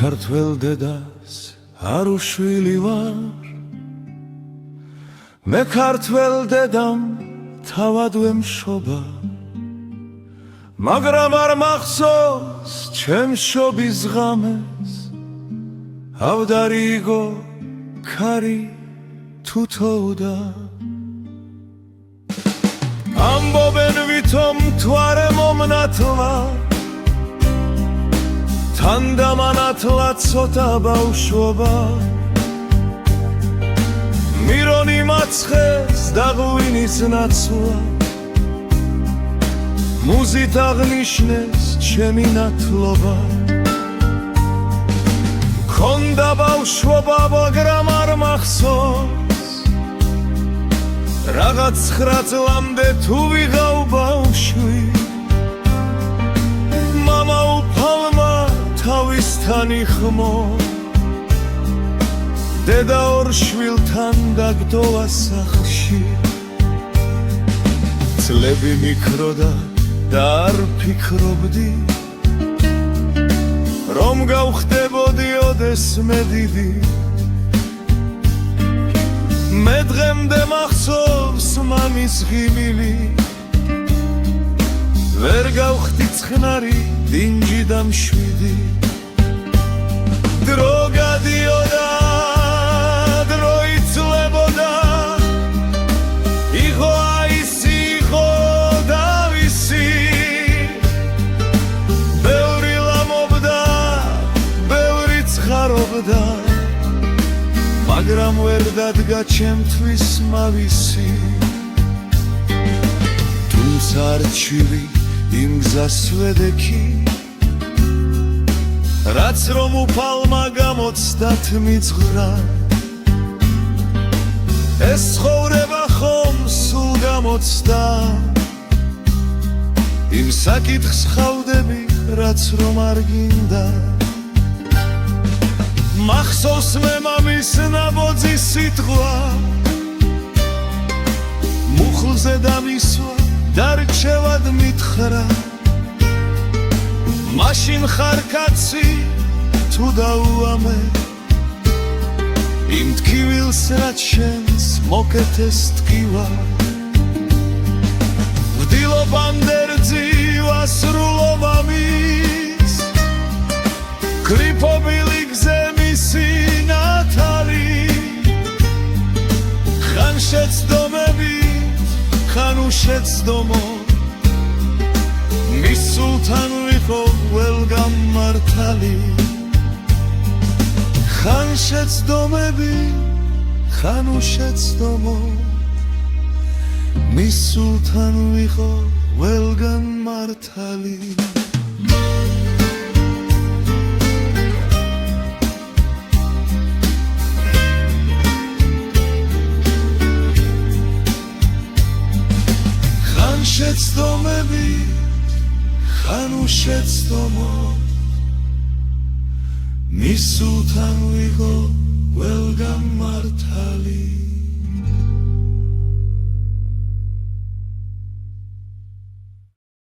ქართველ დედას არ უშვილი ვარ, მე ქართველ დედამ თავად ვემშობა, მაგრამ არ მახსოვს ჩემს შობის ღამეს, ავდარიგო ქარი თუ თოვდა. ამბობენ ვითომ მთვარე მომნათლა, თანდამანათლა ცოტა ბავშვობა, მირონი მაცხეს და ღვინის ნაცვლა, მუზით აღნიშნეს ჩემი ნათლობა. მქონდა ბავშვობა, მაგრამ არ მახსოვს, რაღაც 9 წლამდე თუ ვიღავ ბავშვი, მამა უფალმა თავისთან იხმო, დედა ორ შვილთან დაგდოვა სახლში. წლები მიქროდა და არ ფიქრობდი, რომ გავხდებოდი ოდესმე დიდი. მე დღემდე მახსოვს მამის ღიმილი, ვერ გავხდი ცხნარი დინჯი და მშვიდი. დრო გადიოდა, დრო იცლებოდა, იყო აისი, იყო დავისი, ბევრი ლამობდა, ბევრი ცხარობდა, მაგრამ ვერ დადგა ჩემთვის მავისი. თუმცა არჩივი იმ გზას ვედექი, რაც რომ უფალმა გამოცდა თმიძღვრა. ეს ცხოვრება ხომ სულ გამოცდა, იმ საკითხს ხავდები, რაც რომ არ გინდა. მახსოვს მე მამის ნაბოძის სიტყვა, მუხლზე დამისვა და რჩევად მითხრა, მაშინ ხარ კაცი თუ დაუამე, იმ ტკივილს რაც შენს მოკეთეს ტკივა. ვდილობამდე რძივა სრულობ ამის, კრიფობილი გზე მისი ნათალი, ხან შეცდომებით, ხან უშეცდომო, მის სულთან ვიყო ყველგან მართალი. ხან შეცდომებით, ხან უშეცდომო, მის სულთან ვიყო ყველგან მართალი. ხან შეცდომებით, ხან უშეცდომო, მის სულთან ვიყო ყველგან მართალი.